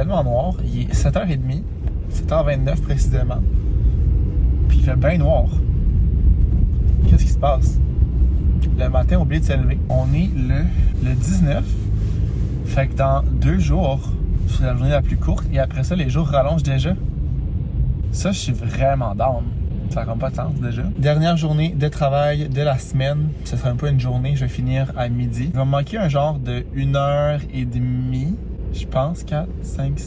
complètement noir. Il est 7h30, 7h29 précisément. Puis il fait bien noir. Qu'est-ce qui se passe? Le matin, on a oublié de s'élever. On est le 19. Fait que dans 2 jours, c'est la journée la plus courte. Et après ça, les jours rallongent déjà. Ça, je suis vraiment down. Ça n'a comme pas de sens déjà. Dernière journée de travail de la semaine. Ce sera un peu une journée. Je vais finir à midi. Il va me manquer un genre de 1h30. Je pense 4, 5, 6,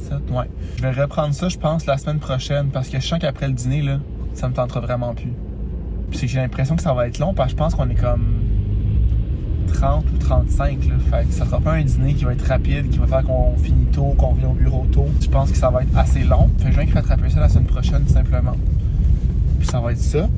7. Ouais. Je vais reprendre ça, je pense, la semaine prochaine. Parce que je sens qu'après le dîner, là, ça me tentera vraiment plus. Puis c'est que j'ai l'impression que ça va être long. Parce que je pense qu'on est comme 30 ou 35. Là. Fait que ça sera pas un dîner qui va être rapide, qui va faire qu'on finit tôt, qu'on vient au bureau tôt. Je pense que ça va être assez long. Fait que je viens de rattraper ça la semaine prochaine, tout simplement. Puis ça va être ça.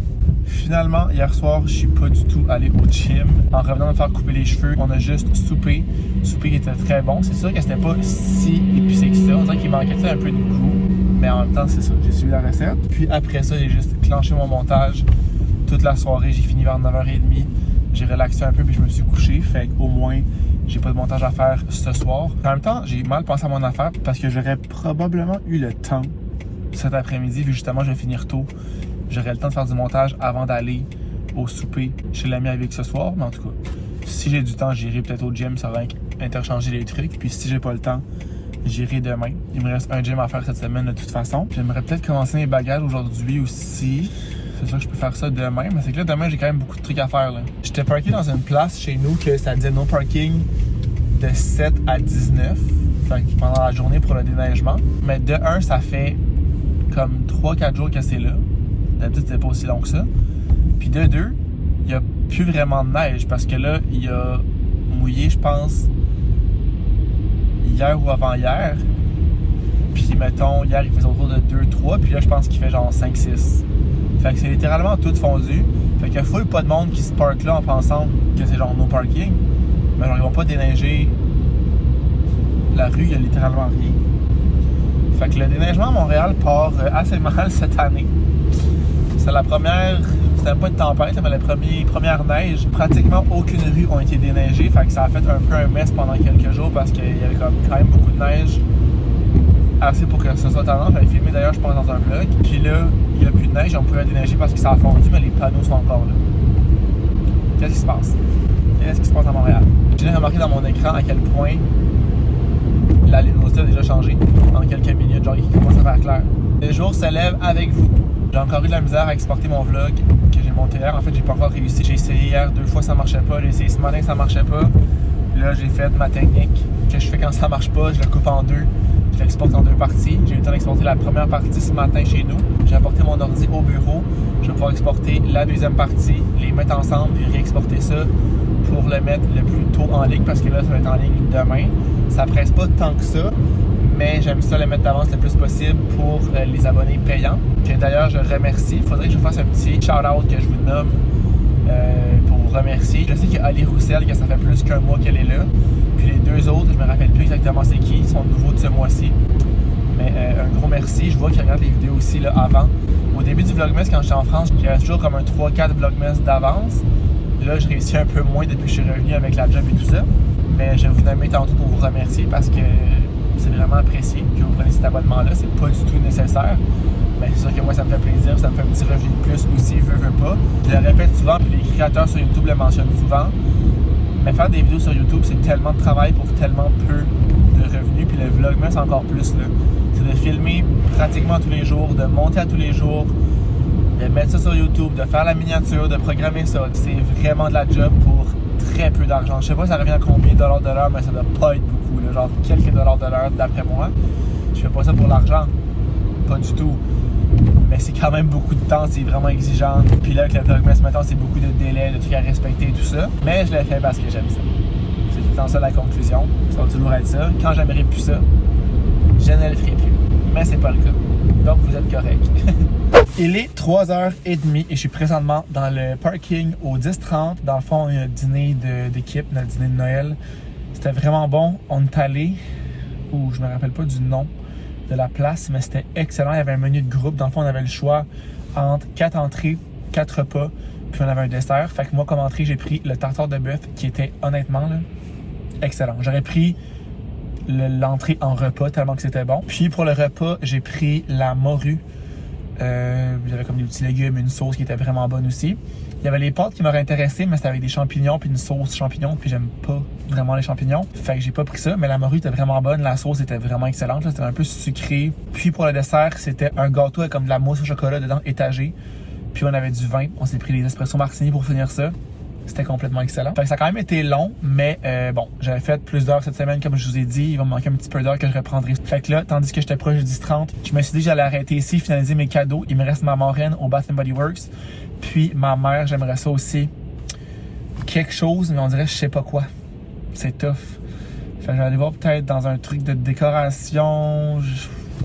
Finalement, hier soir, je suis pas du tout allé au gym. En revenant de faire couper les cheveux, on a juste soupé. Soupé qui était très bon. C'est sûr que c'était pas si épicé que ça. On dirait qu'il manquait un peu de goût. Mais en même temps, c'est ça. J'ai suivi la recette. Puis après ça, j'ai juste clenché mon montage. Toute la soirée, j'ai fini vers 9h30. J'ai relaxé un peu puis je me suis couché. Fait qu'au moins, j'ai pas de montage à faire ce soir. En même temps, j'ai mal pensé à mon affaire parce que j'aurais probablement eu le temps cet après-midi, vu justement je vais finir tôt. J'aurais le temps de faire du montage avant d'aller au souper chez l'ami avec ce soir. Mais en tout cas, si j'ai du temps, j'irai peut-être au gym, ça va interchanger les trucs. Puis si j'ai pas le temps, j'irai demain. Il me reste un gym à faire cette semaine de toute façon. J'aimerais peut-être commencer mes bagages aujourd'hui aussi. C'est sûr que je peux faire ça demain, mais c'est que là, demain, j'ai quand même beaucoup de trucs à faire. J'étais parké dans une place chez nous que ça disait no parking de 7 à 19. Fait que pendant la journée pour le déneigement. Mais de 1, ça fait comme 3-4 jours que c'est là. D'habitude, c'était pas aussi long que ça. Puis de 2, il n'y a plus vraiment de neige parce que là, il a mouillé, je pense, hier ou avant-hier. Puis mettons, hier, il faisait autour de 2-3. Puis là, je pense qu'il fait genre 5-6. Fait que c'est littéralement tout fondu. Fait qu'il y a full pas de monde qui se parque là en pensant que c'est genre no parking. Mais genre, ils vont pas déneiger la rue, il y a littéralement rien. Fait que le déneigement à Montréal part assez mal cette année. C'est la première, c'était pas une tempête, mais la première neige. Pratiquement aucune rue n'a été déneigée. Fait que ça a fait un peu un mess pendant quelques jours parce qu'il y avait quand même beaucoup de neige. Assez pour que ce soit tendance. J'avais filmé d'ailleurs, je pense, dans un vlog. Puis là, il n'y a plus de neige, on pouvait déneiger parce que ça a fondu, mais les panneaux sont encore là. Qu'est-ce qui se passe? Qu'est-ce qui se passe à Montréal? J'ai remarqué dans mon écran à quel point la luminosité a déjà changé en quelques minutes, genre il commence à faire clair. Le jour se lève avec vous. J'ai encore eu de la misère à exporter mon vlog que j'ai monté hier. En fait, j'ai pas encore réussi. J'ai essayé hier 2 fois, ça marchait pas. J'ai essayé ce matin, ça marchait pas. Là, j'ai fait ma technique que je fais quand ça marche pas. Je le coupe en 2. Je l'exporte en 2 parties. J'ai eu le temps d'exporter la première partie ce matin chez nous. J'ai apporté mon ordi au bureau. Je vais pouvoir exporter la deuxième partie, les mettre ensemble et réexporter ça pour le mettre le plus tôt en ligne parce que là, ça va être en ligne demain. Ça presse pas tant que ça, mais j'aime ça le mettre d'avance le plus possible pour les abonnés payants. Que d'ailleurs, je remercie. Il faudrait que je fasse un petit shout-out que je vous nomme pour vous remercier. Je sais qu'il y a Ali Roussel, que ça fait plus qu'un mois qu'elle est là. Puis les 2 autres, je me rappelle plus exactement c'est qui, ils sont nouveaux de ce mois-ci. Mais un gros merci. Je vois qu'ils regardent les vidéos aussi là, avant. Au début du Vlogmas, quand j'étais en France, j'avais toujours comme un 3-4 Vlogmas d'avance. Là, je réussis un peu moins depuis que je suis revenu avec la job et tout ça. Mais je vais vous nommer tantôt pour vous remercier parce que c'est vraiment apprécié que vous preniez cet abonnement-là. C'est pas du tout nécessaire. Mais c'est sûr que moi, ça me fait plaisir. Ça me fait un petit revenu de plus aussi, veux pas. Je le répète souvent, puis les créateurs sur YouTube le mentionnent souvent. Mais faire des vidéos sur YouTube, c'est tellement de travail pour tellement peu de revenus. Puis le Vlogmas, c'est encore plus. C'est de filmer pratiquement tous les jours, de monter à tous les jours, de mettre ça sur YouTube, de faire la miniature, de programmer ça. C'est vraiment de la job pour très peu d'argent. Je sais pas ça revient à combien de dollars de l'heure, mais ça doit pas être beaucoup. Là, genre quelques dollars de l'heure d'après moi. Je fais pas ça pour l'argent. Pas du tout. Mais c'est quand même beaucoup de temps, c'est vraiment exigeant. Puis là, avec le Vlogmas, maintenant, c'est beaucoup de délais, de trucs à respecter et tout ça. Mais je l'ai fait parce que j'aime ça. C'est tout le temps ça la conclusion. Ça va toujours être ça. Quand j'aimerais plus ça, je ne le ferai plus. Mais c'est pas le cas. Donc, vous êtes correct. Il est 3h30 et je suis présentement dans le parking au 10h30. Dans le fond, il y a un dîner d'équipe, notre dîner de Noël. C'était vraiment bon. On est allé, je me rappelle pas du nom de la place, mais c'était excellent. Il y avait un menu de groupe. Dans le fond, on avait le choix entre 4 entrées, 4 repas, puis on avait un dessert. Fait que moi, comme entrée, j'ai pris le tartare de bœuf qui était honnêtement là, excellent. J'aurais pris l'entrée en repas tellement que c'était bon. Puis pour le repas, j'ai pris la morue. Il y avait comme des petits légumes, une sauce qui était vraiment bonne aussi. Il y avait les pâtes qui m'auraient intéressé, mais c'était avec des champignons puis une sauce champignons, puis j'aime pas vraiment les champignons. Fait que j'ai pas pris ça, mais la morue était vraiment bonne, la sauce était vraiment excellente, c'était un peu sucré. Puis pour le dessert, c'était un gâteau avec comme de la mousse au chocolat dedans étagée. Puis on avait du vin, on s'est pris les espresso martini pour finir ça. C'était complètement excellent. Fait que ça a quand même été long, mais bon, j'avais fait plus d'heures cette semaine, comme je vous ai dit. Il va me manquer un petit peu d'heures que je reprendrai. Fait que là, tandis que j'étais proche du 10-30, je me suis dit que j'allais arrêter ici, finaliser mes cadeaux. Il me reste ma marraine au Bath & Body Works. Puis ma mère, j'aimerais ça aussi. Quelque chose, mais on dirait je sais pas quoi. C'est tough. Fait que je vais aller voir peut-être dans un truc de décoration.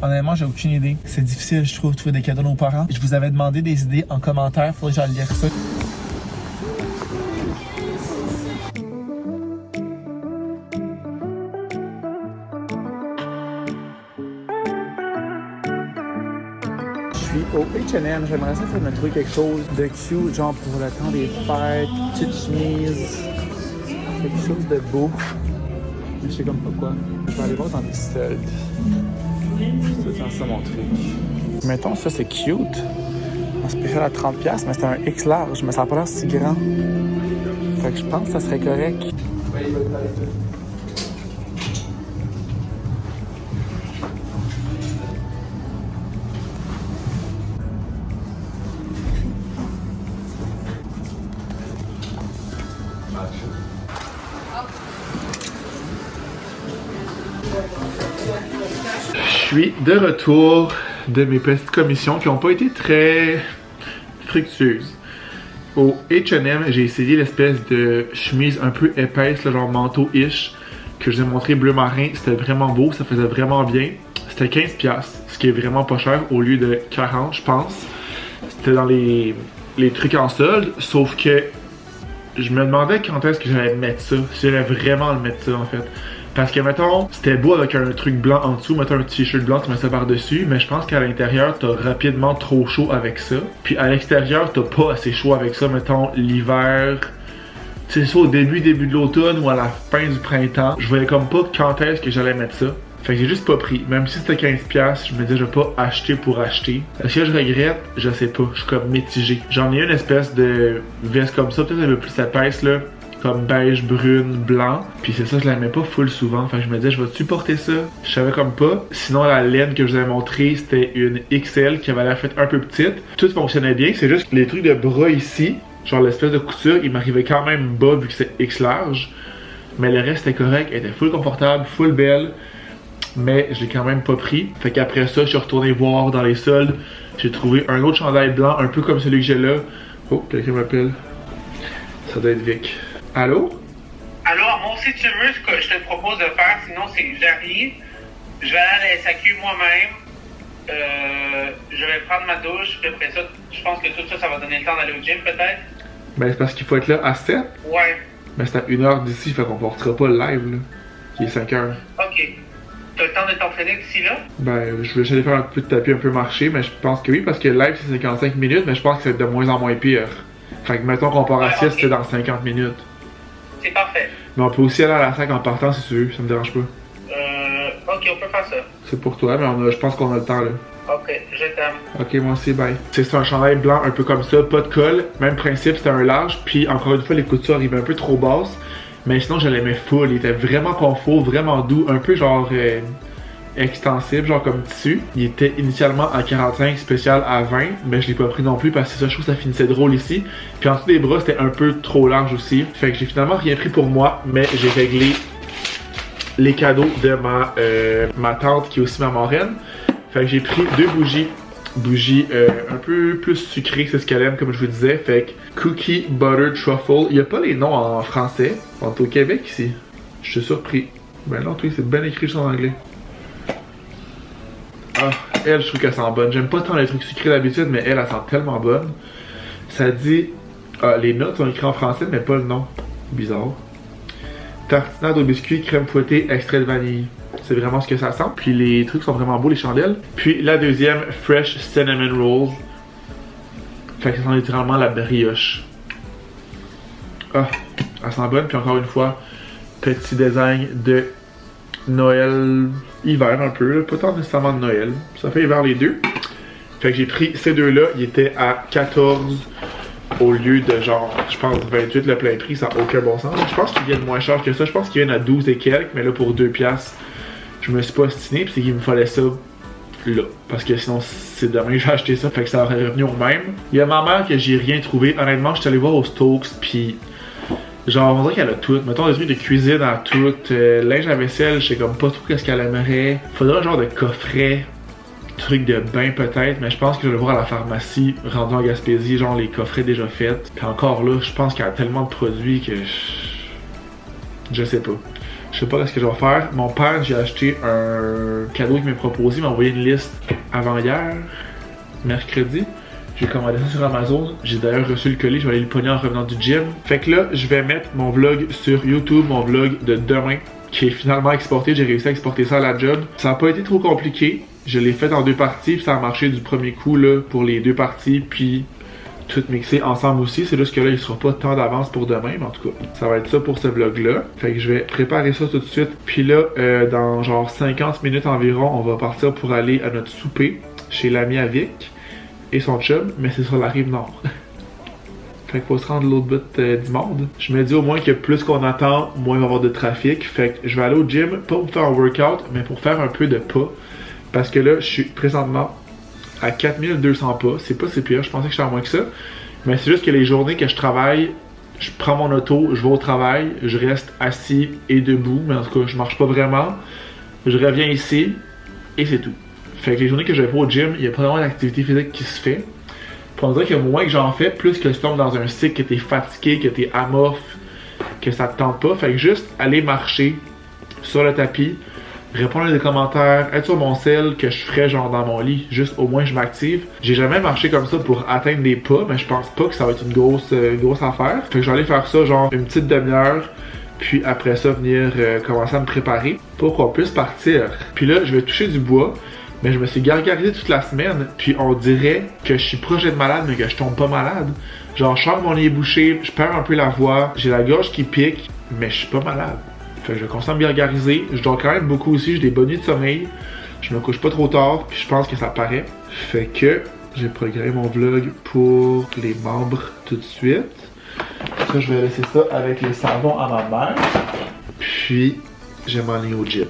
Honnêtement, j'ai aucune idée. C'est difficile, je trouve, de trouver des cadeaux à nos parents. Je vous avais demandé des idées en commentaire. Faudrait que j'aille lire ça. Au H&M, j'aimerais ça faire me trouver quelque chose de cute, genre pour le temps des fêtes, petite chemise, quelque chose de beau. Mais je sais comme pas quoi. Je vais aller voir dans des soldes. C'est ça mon truc. Mettons, ça c'est cute. En spécial à 30$, mais c'est un X large, mais ça n'a pas l'air si grand. Fait que je pense que ça serait correct. Je suis de retour de mes petites commissions qui n'ont pas été très fructueuses. Au H&M, j'ai essayé l'espèce de chemise un peu épaisse, là, genre manteau-ish, que je vous ai montré bleu marin. C'était vraiment beau, ça faisait vraiment bien. C'était 15$, ce qui est vraiment pas cher, au lieu de 40$, je pense. C'était dans les trucs en solde, sauf que je me demandais quand est-ce que j'allais mettre ça, si j'allais vraiment le mettre ça en fait. Parce que, mettons, c'était beau avec un truc blanc en dessous, mettons un t-shirt blanc, tu mets ça par-dessus, mais je pense qu'à l'intérieur, t'as rapidement trop chaud avec ça. Puis à l'extérieur, t'as pas assez chaud avec ça, mettons, l'hiver. C'est ça au début de l'automne ou à la fin du printemps. Je voyais comme pas quand est-ce que j'allais mettre ça. Fait que j'ai juste pas pris. Même si c'était 15$, je me disais je vais pas acheter pour acheter. Est-ce que je regrette? Je sais pas. Je suis comme mitigé. J'en ai une espèce de veste comme ça, peut-être un peu plus épaisse là. Comme beige, brune, blanc. Puis c'est ça, je la mets pas full souvent. Fait que je me disais, je vais-tu porter ça? Je savais comme pas. Sinon, la laine que je vous avais montrée, c'était une XL qui avait l'air faite un peu petite. Tout fonctionnait bien. C'est juste que les trucs de bras ici, genre l'espèce de couture, il m'arrivait quand même bas vu que c'est X large. Mais le reste était correct. Elle était full confortable, full belle. Mais je l'ai quand même pas pris. Fait qu'après ça, je suis retourné voir dans les soldes. J'ai trouvé un autre chandail blanc, un peu comme celui que j'ai là. Oh, quelqu'un m'appelle. Ça doit être Vic. Allô? Allô, moi aussi tu veux, ce que je te propose de faire, sinon c'est que j'arrive, je vais aller à la SAQ moi-même, je vais prendre ma douche, puis après ça, je pense que tout ça, ça va donner le temps d'aller au gym peut-être. Ben c'est parce qu'il faut être là à 7. Ouais. Ben c'est à 1h d'ici, fait qu'on partira pas le live là. Il est 5h. Ok. T'as le temps de t'entraîner d'ici là? Ben je vais aller faire un peu de tapis, un peu marcher, mais je pense que oui, parce que le live c'est 55 minutes, mais je pense que c'est de moins en moins pire. Fait que mettons qu'on part à 6, c'est dans 50 minutes. C'est parfait. Mais on peut aussi aller à la SAC en partant si tu veux, ça me dérange pas. Ok, on peut faire ça. C'est pour toi, mais je pense qu'on a le temps là. Ok, je t'aime. Ok, moi aussi, bye. C'est un chandail blanc un peu comme ça, pas de colle. Même principe, c'était un large. Puis encore une fois, les coutures arrivaient un peu trop basses. Mais sinon, je l'aimais full. Il était vraiment confort, vraiment doux. Un peu genre extensible, genre comme tissu. Il était initialement à 45, spécial à 20. Mais je l'ai pas pris non plus parce que ça, je trouve que ça finissait drôle ici. Puis en dessous des bras, c'était un peu trop large aussi. Fait que j'ai finalement rien pris pour moi. Mais j'ai réglé les cadeaux de ma tante qui est aussi ma marraine. Fait que j'ai pris 2 bougies. Bougies un peu plus sucrées, c'est ce qu'elle aime, comme je vous disais. Fait que Cookie Butter Truffle. Il n'y a pas les noms en français. On est au Québec ici. Je suis surpris. Ben non, c'est bien écrit juste en anglais. Ah, elle, je trouve qu'elle sent bonne. J'aime pas tant les trucs sucrés d'habitude, mais elle sent tellement bonne. Ça dit. Ah, les notes sont écrites en français, mais pas le nom. Bizarre. Tartinade au biscuit, crème fouettée, extrait de vanille. C'est vraiment ce que ça sent. Puis les trucs sont vraiment beaux, les chandelles. Puis la deuxième, Fresh Cinnamon Rolls. Fait que ça sent littéralement la brioche. Ah, elle sent bonne. Puis encore une fois, petit design de Noël, hiver un peu, là, pas tant nécessairement de Noël. Ça fait hiver les deux. Fait que j'ai pris ces deux-là, ils étaient à 14 au lieu de genre, je pense 28 le plein prix, ça n'a aucun bon sens. Je pense qu'ils viennent moins cher que ça, je pense qu'ils viennent à 12 et quelques, mais là pour 2 piastres, je me suis pas ostiné, puis c'est qu'il me fallait ça là. Parce que sinon, c'est demain que j'ai acheté ça, fait que ça aurait revenu au même. Il y a ma mère que j'ai rien trouvé. Honnêtement, je suis allé voir au Stokes, puis genre, on dirait qu'elle a tout. Mettons des trucs de cuisine à tout. Linge à vaisselle, je sais comme pas trop qu'est-ce qu'elle aimerait. Faudrait un genre de coffret, truc de bain peut-être, mais je pense que je vais le voir à la pharmacie, rendu en Gaspésie, genre les coffrets déjà faits. Puis encore là, je pense qu'il y a tellement de produits que je sais pas. Je sais pas ce que je vais faire. Mon père, j'ai acheté un cadeau qu'il m'a proposé. Il m'a envoyé une liste avant hier, mercredi. J'ai commandé ça sur Amazon. J'ai d'ailleurs reçu le colis. Je vais aller le pogner en revenant du gym. Fait que là, je vais mettre mon vlog sur YouTube, mon vlog de demain, qui est finalement exporté. J'ai réussi à exporter ça à la job. Ça n'a pas été trop compliqué. Je l'ai fait en 2 parties. Puis ça a marché du premier coup là, pour les 2 parties. Puis tout mixé ensemble aussi. C'est juste que là, il sera pas tant d'avance pour demain, mais en tout cas, ça va être ça pour ce vlog-là. Fait que je vais préparer ça tout de suite. Puis là, dans genre 50 minutes environ, on va partir pour aller à notre souper chez l'ami à Vic et son chum, mais c'est sur la rive nord. Fait qu'il faut se rendre de l'autre bout du monde. Je me dis au moins que plus qu'on attend, moins il va y avoir de trafic. Fait que je vais aller au gym, pas pour faire un workout, mais pour faire un peu de pas. Parce que là, je suis présentement à 4200 pas, c'est pas si pire, je pensais que j'étais à moins que ça. Mais c'est juste que les journées que je travaille, je prends mon auto, je vais au travail, je reste assis et debout, mais en tout cas, je marche pas vraiment. Je reviens ici et c'est tout. Fait que les journées que je vais pas au gym, il y a pas vraiment d'activité physique qui se fait. Puis on dirait que moins que j'en fais, plus que tu tombes dans un cycle, que t'es fatigué, que t'es amorphe, que ça te tente pas. Fait que juste aller marcher sur le tapis, répondre à des commentaires, être sur mon cell que je ferais genre dans mon lit, juste au moins je m'active. J'ai jamais marché comme ça pour atteindre des pas, mais je pense pas que ça va être une grosse affaire. Fait que je vais aller faire ça genre une petite demi-heure, puis après ça venir commencer à me préparer pour qu'on puisse partir. Puis là, je vais toucher du bois, mais je me suis gargarisé toute la semaine, puis on dirait que je suis proche d'être malade, mais que je tombe pas malade. Genre, je sens que mon nez est bouché, je perds un peu la voix, j'ai la gorge qui pique, mais je suis pas malade. Fait que je vais constamment me gargariser. Je dors quand même beaucoup aussi, j'ai des bonnes nuits de sommeil. Je me couche pas trop tard, puis je pense que ça paraît. Fait que j'ai programmé mon vlog pour les membres tout de suite. Ça, je vais laisser ça avec les savons à ma mère. Puis, je vais m'en aller au gym.